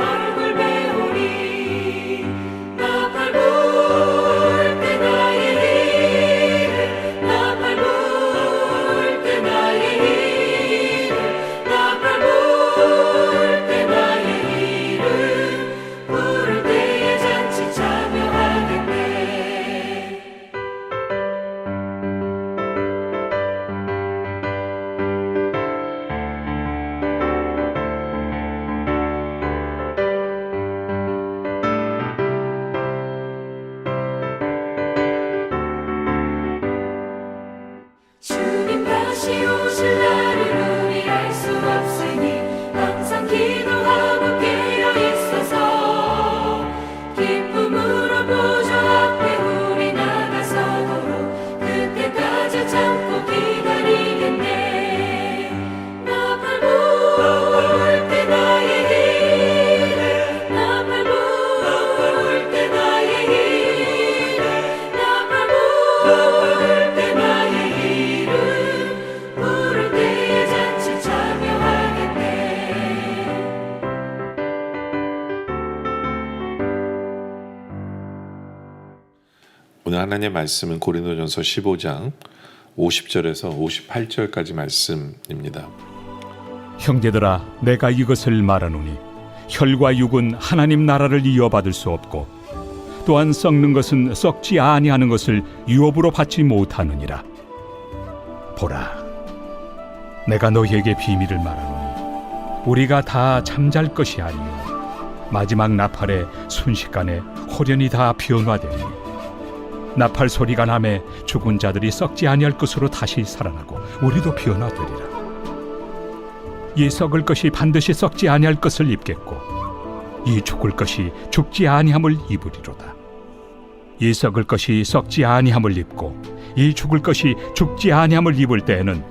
얼굴 배우리. 나팔 불 때 나의 일을, 나팔 불 때 나의 일을, 나팔 불 때 나의 일을, 부를 때에 잔치 참여하겠네. 주님 다시 오실 날을 우리 알 수 없으니 항상 기도하고 깨어 있어서 기쁨으로 보좌 앞에 우리 나가서도록 그때까지 참고 기다리겠네. 나팔 불 때 나의 일을, 나팔 불 때 나의 일을, 나팔 불 때 나의 일을, 부를 때에 잔치 참여하겠네. 오늘 하나님의 말씀은 고린도전서 15장 50절에서 58절까지 말씀입니다. 형제들아, 내가 이것을 말하노니 혈과 육은 하나님 나라를 이어받을 수 없고 또한 썩는 것은 썩지 아니하는 것을 유업으로 받지 못하느니라. 보라, 내가 너희에게 비밀을 말하노니 우리가 다 잠잘 것이 아니요 마지막 나팔에 순식간에 홀연히 다 변화되니 나팔 소리가 나매 죽은 자들이 썩지 아니할 것으로 다시 살아나고 우리도 변화되리라. 이 썩을 것이 반드시 썩지 아니할 것을 입겠고 이 죽을 것이 죽지 아니함을 입으리로다. 이 썩을 것이 썩지 아니함을 입고 이 죽을 것이 죽지 아니함을 입을 때에는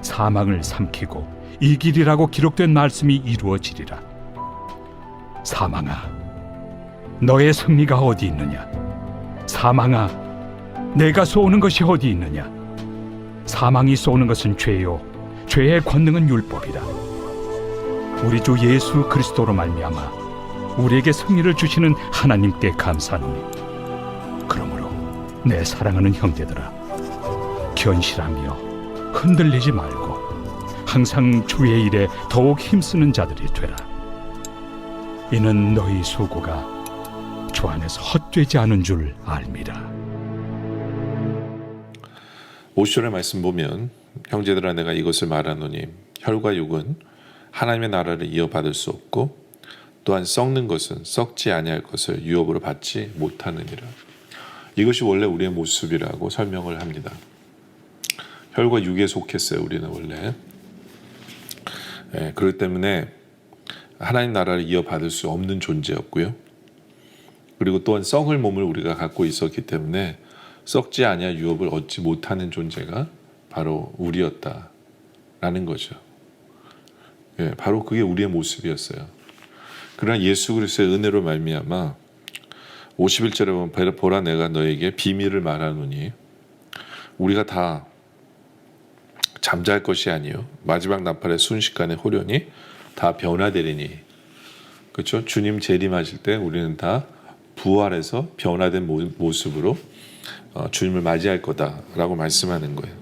사망을 삼키고 이기리라고 기록된 말씀이 이루어지리라. 사망아, 너의 승리가 어디 있느냐? 사망아, 내가 쏘는 것이 어디 있느냐? 사망이 쏘는 것은 죄요 죄의 권능은 율법이라. 우리 주 예수 그리스도로 말미암아 우리에게 승리를 주시는 하나님께 감사하노니 그러므로 내 사랑하는 형제들아, 견실하며 흔들리지 말고 항상 주의 일에 더욱 힘쓰는 자들이 되라. 이는 너희 수고가 주 안에서 헛되지 않은 줄 알미라. 50절의 말씀 보면 형제들아 내가 이것을 말하노니 혈과 육은 하나님의 나라를 이어받을 수 없고 또한 썩는 것은 썩지 아니할 것을 유업으로 받지 못하느니라. 이것이 원래 우리의 모습이라고 설명을 합니다. 혈과 육에 속했어요. 우리는 원래. 그렇기 때문에 하나님 나라를 이어받을 수 없는 존재였고요. 그리고 또한 썩을 몸을 우리가 갖고 있었기 때문에 썩지 아니할 유업을 얻지 못하는 존재가 바로 우리였다라는 거죠. 바로 그게 우리의 모습이었어요. 그러나 예수 그리스도의 은혜로 말미암아 51절에 보면 보라 내가 너에게 비밀을 말하노니 우리가 다 잠잘 것이 아니요 마지막 나팔의 순식간에 홀연히 다 변화되리니. 그렇죠? 주님 재림하실 때 우리는 다 부활해서 변화된 모습으로 주님을 맞이할 거다라고 말씀하는 거예요.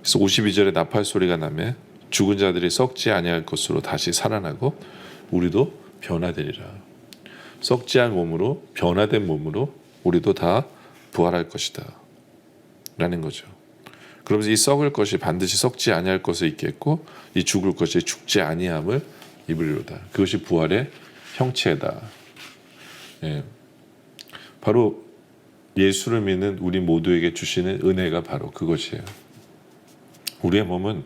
그래서 52절에 나팔 소리가 나며 죽은 자들이 썩지 아니할 것으로 다시 살아나고 우리도 변화되리라. 썩지 않은 몸으로 변화된 몸으로 우리도 다 부활할 것이다 라는 거죠. 그러면서 이 썩을 것이 반드시 썩지 아니할 것을 입겠고 이 죽을 것이 죽지 아니함을 입으리로다. 그것이 부활의 형체다. 바로 예수를 믿는 우리 모두에게 주시는 은혜가 바로 그것이에요. 우리의 몸은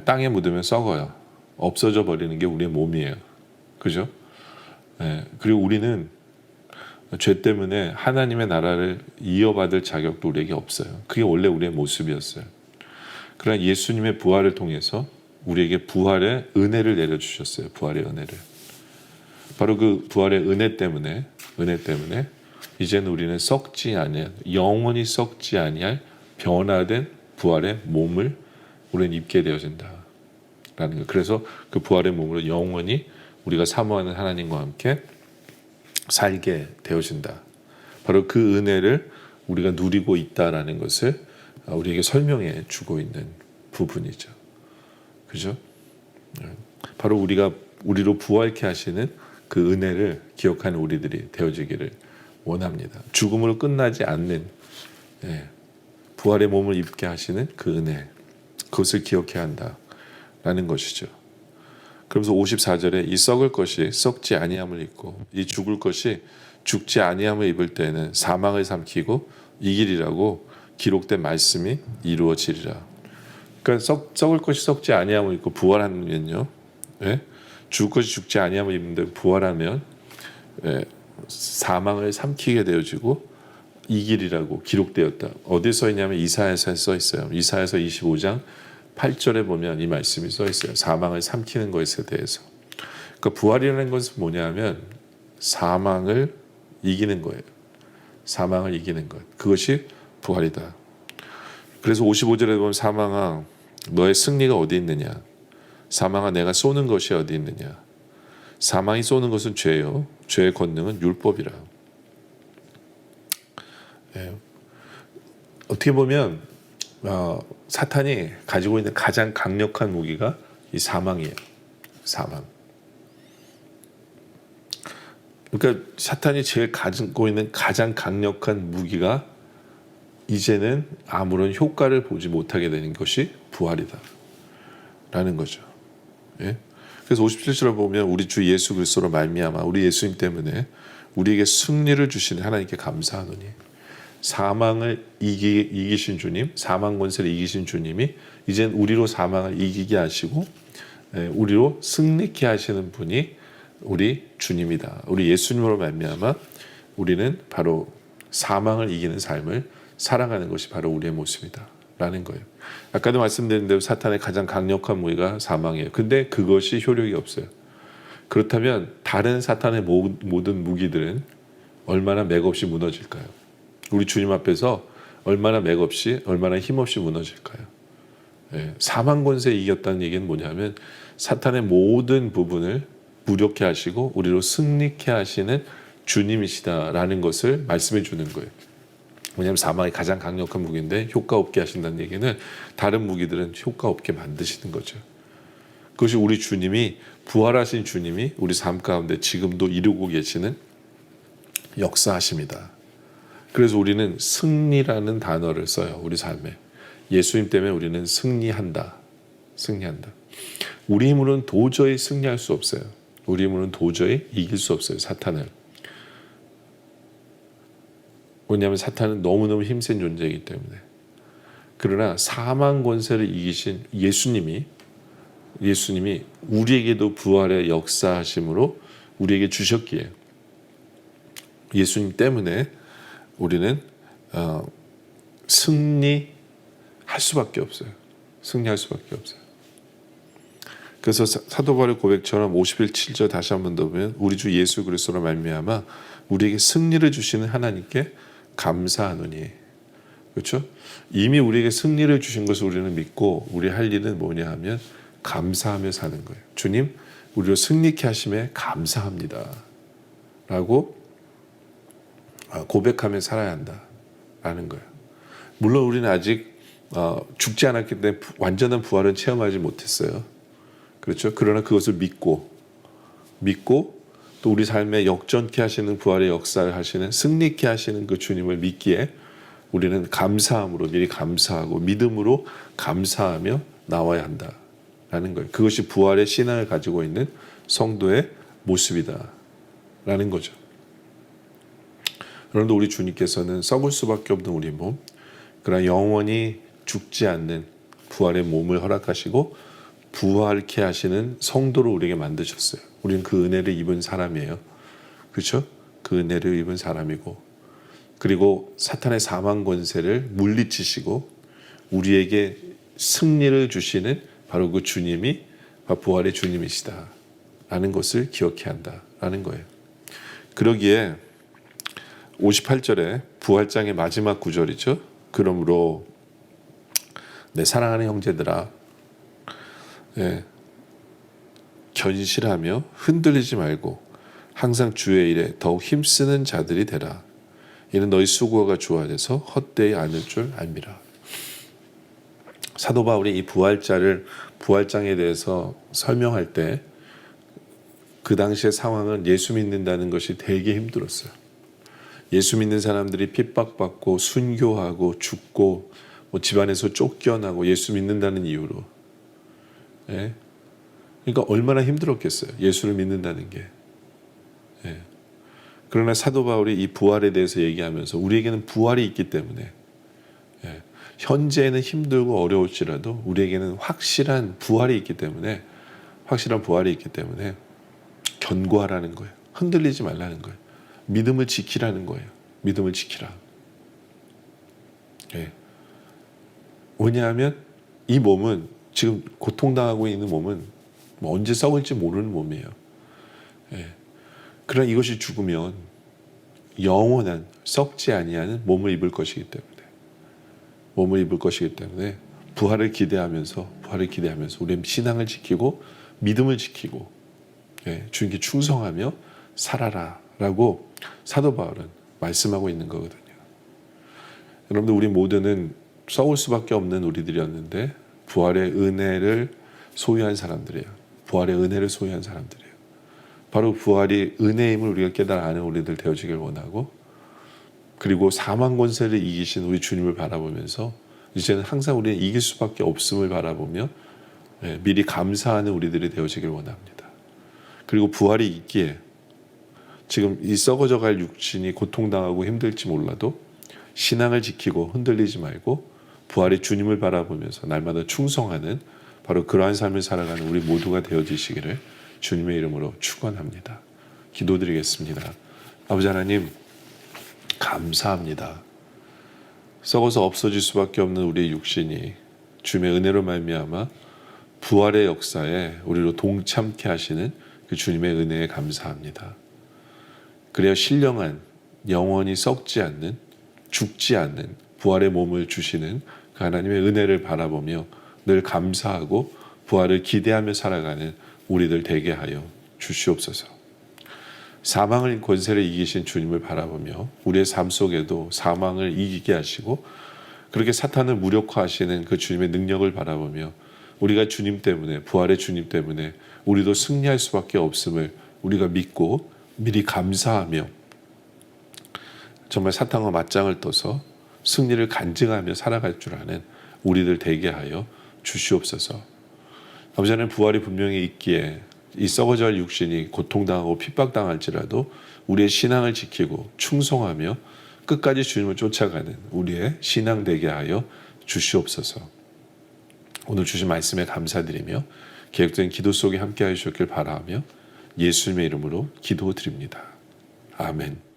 땅에 묻으면 썩어요. 없어져 버리는 게 우리의 몸이에요. 그죠? 그리고 우리는 죄 때문에 하나님의 나라를 이어받을 자격도 우리에게 없어요. 그게 원래 우리의 모습이었어요. 그러나 예수님의 부활을 통해서 우리에게 부활의 은혜를 내려주셨어요. 부활의 은혜를. 바로 그 부활의 은혜 때문에 이제는 우리는 썩지 아니할, 영원히 썩지 아니할 변화된 부활의 몸을 우리는 입게 되어진다라는 거예요. 그래서 그 부활의 몸으로 영원히 우리가 사모하는 하나님과 함께 살게 되어진다. 바로 그 은혜를 우리가 누리고 있다라는 것을 우리에게 설명해 주고 있는 부분이죠. 그죠? 바로 우리로 부활케 하시는 그 은혜를 기억하는 우리들이 되어지기를 원합니다. 죽음으로 끝나지 않는 부활의 몸을 입게 하시는 그 은혜, 그것을 기억해야 한다라는 것이죠. 그러면서 54절에 이 썩을 것이 썩지 아니함을 입고 이 죽을 것이 죽지 아니함을 입을 때에는 사망을 삼키고 이기리라고 기록된 말씀이 이루어지리라. 그러니까 썩을 것이 썩지 아니함을 입고 부활하면요, 죽을 것이 죽지 아니함을 입는데 부활하면 사망을 삼키게 되어지고 이기리라고 기록되었다. 어디서 있냐면 이사야서에 써 있어요. 이사야서 25장 8절에 보면 이 말씀이 써 있어요. 사망을 삼키는 것에 대해서. 그러니까 부활이라는 것은 뭐냐면 사망을 이기는 거예요. 사망을 이기는 것. 그것이 부활이다. 그래서 55절에 보면 사망아 너의 승리가 어디 있느냐. 사망아 내가 쏘는 것이 어디 있느냐. 사망이 쏘는 것은 죄요. 죄의 권능은 율법이라. 어떻게 보면 사탄이 가지고 있는 가장 강력한 무기가 이 사망이에요. 사망. 그러니까 사탄이 제일 가지고 있는 가장 강력한 무기가 이제는 아무런 효과를 보지 못하게 되는 것이 부활이다 라는 거죠. 그래서 57절을 보면 우리 주 예수 그리스도로 말미암아 우리 예수님 때문에 우리에게 승리를 주시는 하나님께 감사하노니 사망을 이기신 주님, 사망 권세를 이기신 주님이 이젠 우리로 사망을 이기게 하시고 우리로 승리케 하시는 분이 우리 주님이다. 우리 예수님으로 말미암아 우리는 바로 사망을 이기는 삶을 살아가는 것이 바로 우리의 모습이다 라는 거예요. 아까도 말씀드린 대로 사탄의 가장 강력한 무기가 사망이에요. 근데 그것이 효력이 없어요. 그렇다면 다른 사탄의 모든 무기들은 얼마나 맥없이 무너질까요? 우리 주님 앞에서 얼마나 맥없이, 얼마나 힘없이 무너질까요? 사망 권세에 이겼다는 얘기는 뭐냐면 사탄의 모든 부분을 무력케 하시고 우리로 승리케 하시는 주님이시다라는 것을 말씀해 주는 거예요. 왜냐하면 사망이 가장 강력한 무기인데 효과 없게 하신다는 얘기는 다른 무기들은 효과 없게 만드시는 거죠. 그것이 우리 주님이 부활하신 주님이 우리 삶 가운데 지금도 이루고 계시는 역사하심이다. 그래서 우리는 승리라는 단어를 써요. 우리 삶에. 예수님 때문에 우리는 승리한다. 승리한다. 우리 힘으로는 도저히 승리할 수 없어요. 우리 힘으로는 도저히 이길 수 없어요. 사탄을. 왜냐하면 사탄은 너무너무 힘센 존재이기 때문에. 그러나 사망 권세를 이기신 예수님이 우리에게도 부활의 역사하심으로 우리에게 주셨기에 예수님 때문에 우리는 승리할 수밖에 없어요. 승리할 수밖에 없어요. 그래서 사도 바울의 고백처럼 51:7절 다시 한 번 더 보면 우리 주 예수 그리스도로 말미암아 우리에게 승리를 주시는 하나님께 감사하노니. 그렇죠? 이미 우리에게 승리를 주신 것을 우리는 믿고 우리 할 일은 뭐냐 하면 감사하며 사는 거예요. 주님, 우리를 승리케 하심에 감사합니다. 라고 고백하며 살아야 한다라는 거예요. 물론 우리는 아직 죽지 않았기 때문에 완전한 부활은 체험하지 못했어요. 그렇죠? 그러나 그것을 믿고 또 우리 삶에 역전케 하시는 부활의 역사를 하시는 승리케 하시는 그 주님을 믿기에 우리는 감사함으로 미리 감사하고 믿음으로 감사하며 나와야 한다라는 거예요. 그것이 부활의 신앙을 가지고 있는 성도의 모습이다라는 거죠. 그런데 우리 주님께서는 썩을 수밖에 없는 우리 몸, 그러나 영원히 죽지 않는 부활의 몸을 허락하시고 부활케 하시는 성도로 우리에게 만드셨어요. 우리는 그 은혜를 입은 사람이에요. 그렇죠? 그 은혜를 입은 사람이고, 그리고 사탄의 사망 권세를 물리치시고 우리에게 승리를 주시는 바로 그 주님이 부활의 주님이시다라는 것을 기억해야 한다라는 거예요. 그러기에 58절에 부활장의 마지막 구절이죠. 그러므로 내 사랑하는 형제들아, 견실하며 흔들리지 말고 항상 주의 일에 더욱 힘쓰는 자들이 되라. 이는 너희 수고가 주어져서 헛되이 않을 줄 알미라. 사도 바울이 이 부활장에 대해서 설명할 때 그 당시의 상황은 예수 믿는다는 것이 되게 힘들었어요. 예수 믿는 사람들이 핍박받고 순교하고 죽고 집안에서 쫓겨나고 예수 믿는다는 이유로. 예? 그러니까 얼마나 힘들었겠어요. 예수를 믿는다는 게. 예. 그러나 사도 바울이 이 부활에 대해서 얘기하면서 우리에게는 부활이 있기 때문에 현재는 힘들고 어려울지라도 우리에게는 확실한 부활이 있기 때문에 견고하라는 거예요. 흔들리지 말라는 거예요. 믿음을 지키라는 거예요. 믿음을 지키라. 왜냐하면 이 몸은 지금 고통당하고 있는 몸은 언제 썩을지 모르는 몸이에요. 그러나 이것이 죽으면 영원한 썩지 아니하는 몸을 입을 것이기 때문에 부활을 기대하면서 우리의 신앙을 지키고 믿음을 지키고 주님께 충성하며 살아라라고 사도 바울은 말씀하고 있는 거거든요. 여러분들 우리 모두는 썩을 수밖에 없는 우리들이었는데 부활의 은혜를 소유한 사람들이에요. 바로 부활이 은혜임을 우리가 깨달아 아는 우리들 되어지길 원하고, 그리고 사망 권세를 이기신 우리 주님을 바라보면서 이제는 항상 우리는 이길 수밖에 없음을 바라보며 미리 감사하는 우리들이 되어지길 원합니다. 그리고 부활이 있기에 지금 이 썩어져갈 육신이 고통당하고 힘들지 몰라도 신앙을 지키고 흔들리지 말고 부활의 주님을 바라보면서 날마다 충성하는 바로 그러한 삶을 살아가는 우리 모두가 되어지시기를 주님의 이름으로 축원합니다. 기도드리겠습니다. 아버지 하나님, 감사합니다. 썩어서 없어질 수밖에 없는 우리의 육신이 주님의 은혜로 말미암아 부활의 역사에 우리로 동참케 하시는 그 주님의 은혜에 감사합니다. 그래야 신령한, 영원히 썩지 않는, 죽지 않는 부활의 몸을 주시는 그 하나님의 은혜를 바라보며 늘 감사하고 부활을 기대하며 살아가는 우리들 되게 하여 주시옵소서. 사망의 권세를 이기신 주님을 바라보며 우리의 삶 속에도 사망을 이기게 하시고 그렇게 사탄을 무력화하시는 그 주님의 능력을 바라보며 우리가 주님 때문에, 부활의 주님 때문에 우리도 승리할 수밖에 없음을 우리가 믿고 미리 감사하며 정말 사탄과 맞짱을 떠서 승리를 간증하며 살아갈 줄 아는 우리들 되게 하여 주시옵소서. 아버지 하나님, 부활이 분명히 있기에 이 썩어져 갈 육신이 고통당하고 핍박당할지라도 우리의 신앙을 지키고 충성하며 끝까지 주님을 쫓아가는 우리의 신앙 되게 하여 주시옵소서. 오늘 주신 말씀에 감사드리며 계획된 기도 속에 함께 하셨길 바라며 예수님의 이름으로 기도드립니다. 아멘.